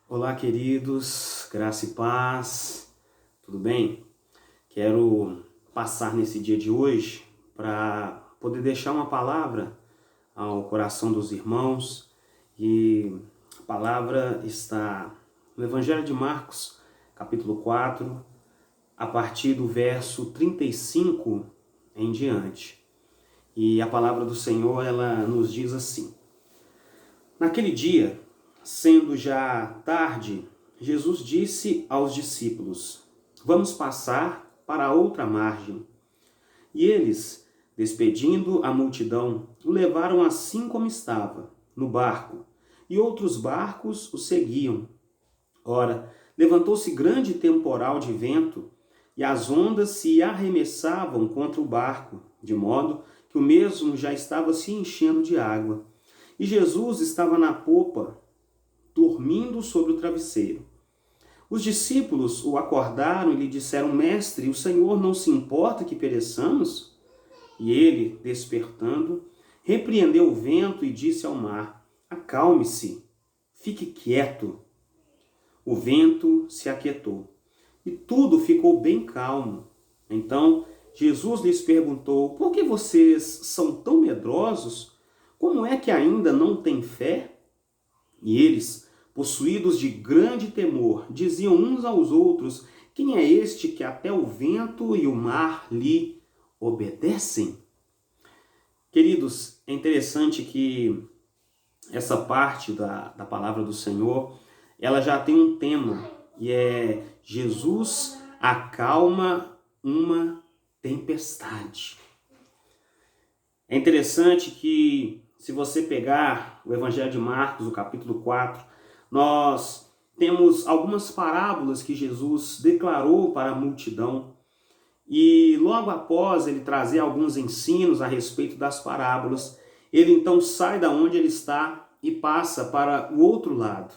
Olá, queridos, graça e paz, tudo bem? Quero passar nesse dia de hoje para poder deixar uma palavra ao coração dos irmãos e a palavra está no Evangelho de Marcos, capítulo 4, a partir do verso 35 em diante. E a palavra do Senhor, ela nos diz assim: Naquele dia, sendo já tarde, Jesus disse aos discípulos: Vamos passar para a outra margem. E eles, despedindo a multidão, o levaram assim como estava, no barco, e outros barcos o seguiam. Ora, levantou-se grande temporal de vento, e as ondas se arremessavam contra o barco, de modo que o mesmo já estava se enchendo de água. E Jesus estava na popa, dormindo sobre o travesseiro. Os discípulos o acordaram e lhe disseram: Mestre, o Senhor não se importa que pereçamos? E ele, despertando, repreendeu o vento e disse ao mar: Acalme-se, fique quieto. O vento se aquietou e tudo ficou bem calmo. Então Jesus lhes perguntou: Por que vocês são tão medrosos? Como é que ainda não têm fé? E eles, possuídos de grande temor, diziam uns aos outros: Quem é este que até o vento e o mar lhe obedecem? Queridos, é interessante que essa parte da palavra do Senhor, ela já tem um tema, e é: Jesus acalma uma tempestade. É interessante que, se você pegar o Evangelho de Marcos, o capítulo 4, nós temos algumas parábolas que Jesus declarou para a multidão. E logo após ele trazer alguns ensinos a respeito das parábolas, ele então sai da onde ele está e passa para o outro lado.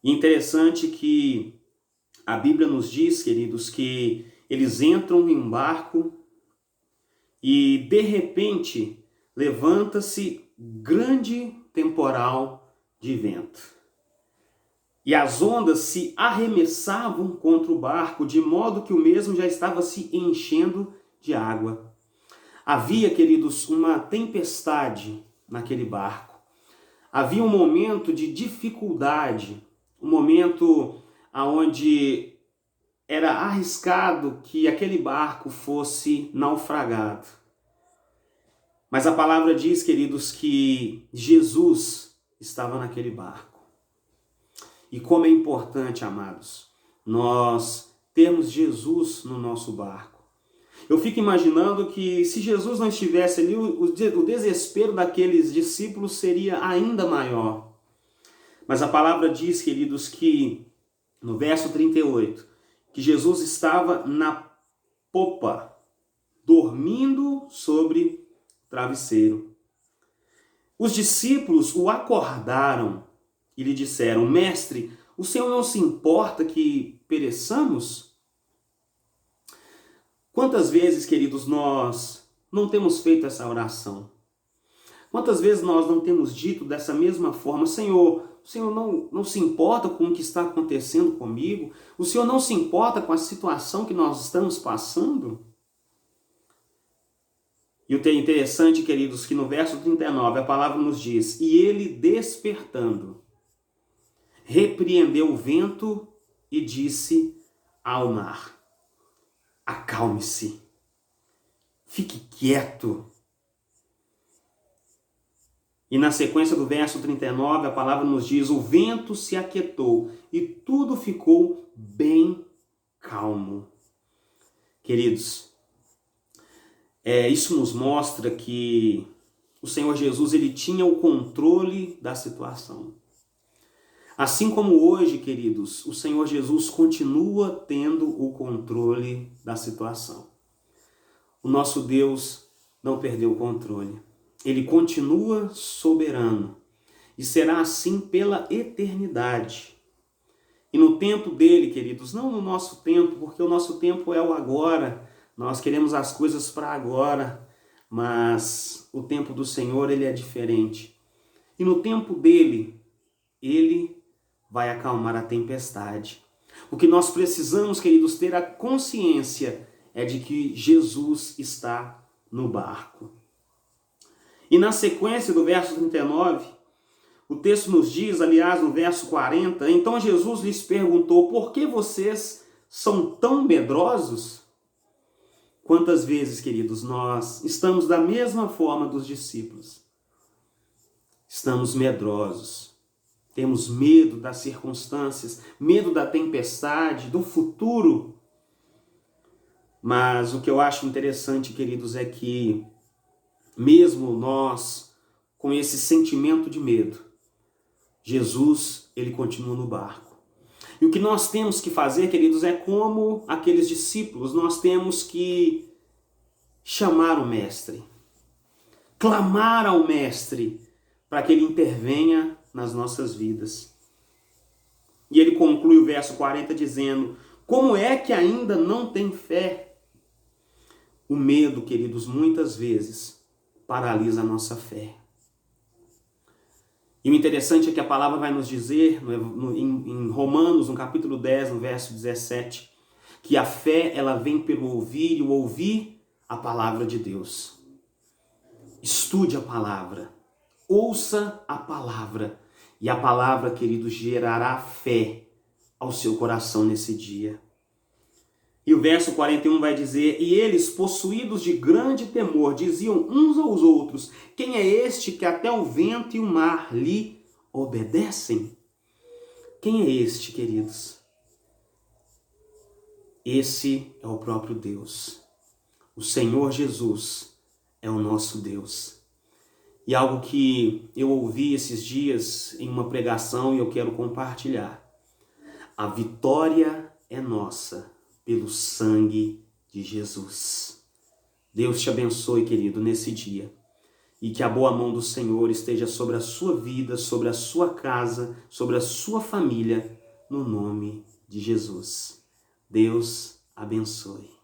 E interessante que a Bíblia nos diz, queridos, que eles entram em um barco e de repente levanta-se grande temporal de vento. E as ondas se arremessavam contra o barco, de modo que o mesmo já estava se enchendo de água. Havia, queridos, uma tempestade naquele barco. Havia um momento de dificuldade, um momento onde era arriscado que aquele barco fosse naufragado. Mas a palavra diz, queridos, que Jesus estava naquele barco. E como é importante, amados, nós termos Jesus no nosso barco. Eu fico imaginando que se Jesus não estivesse ali, o desespero daqueles discípulos seria ainda maior. Mas a palavra diz, queridos, que no verso 38, que Jesus estava na popa, dormindo sobre o travesseiro. Os discípulos o acordaram e lhe disseram: Mestre, o Senhor não se importa que pereçamos? Quantas vezes, queridos, nós não temos feito essa oração? Quantas vezes nós não temos dito dessa mesma forma: Senhor, o Senhor não se importa com o que está acontecendo comigo? O Senhor não se importa com a situação que nós estamos passando? E o que é interessante, queridos, que no verso 39 a palavra nos diz: E ele, despertando, repreendeu o vento e disse ao mar: Acalme-se, fique quieto. E na sequência do verso 39, a palavra nos diz: O vento se aquietou e tudo ficou bem calmo. Queridos, isso nos mostra que o Senhor Jesus, ele tinha o controle da situação. Assim como hoje, queridos, o Senhor Jesus continua tendo o controle da situação. O nosso Deus não perdeu o controle. Ele continua soberano e será assim pela eternidade. E no tempo dele, queridos, não no nosso tempo, porque o nosso tempo é o agora. Nós queremos as coisas para agora, mas o tempo do Senhor, ele é diferente. E no tempo dele, ele vai acalmar a tempestade. O que nós precisamos, queridos, ter a consciência é de que Jesus está no barco. E na sequência do verso 39, o texto nos diz, aliás, no verso 40, então Jesus lhes perguntou, por que vocês são tão medrosos? Quantas vezes, queridos, nós estamos da mesma forma dos discípulos? Estamos medrosos. Temos medo das circunstâncias, medo da tempestade, do futuro. Mas o que eu acho interessante, queridos, é que mesmo nós, com esse sentimento de medo, Jesus, ele continua no barco. E o que nós temos que fazer, queridos, é como aqueles discípulos, nós temos que chamar o Mestre, clamar ao Mestre, para que ele intervenha nas nossas vidas. E ele conclui o verso 40 dizendo, como é que ainda não tem fé? O medo, queridos, muitas vezes paralisa a nossa fé. E o interessante é que a palavra vai nos dizer, em Romanos, no capítulo 10, no verso 17, que a fé ela vem pelo ouvir, e o ouvir a palavra de Deus. Estude a palavra, ouça a palavra, e a palavra, querido, gerará fé ao seu coração nesse dia. E o verso 41 vai dizer, e eles, possuídos de grande temor, diziam uns aos outros, quem é este que até o vento e o mar lhe obedecem? Quem é este, queridos? Esse é o próprio Deus. O Senhor Jesus é o nosso Deus. E algo que eu ouvi esses dias em uma pregação e eu quero compartilhar. A vitória é nossa pelo sangue de Jesus. Deus te abençoe, querido, nesse dia. E que a boa mão do Senhor esteja sobre a sua vida, sobre a sua casa, sobre a sua família, no nome de Jesus. Deus abençoe.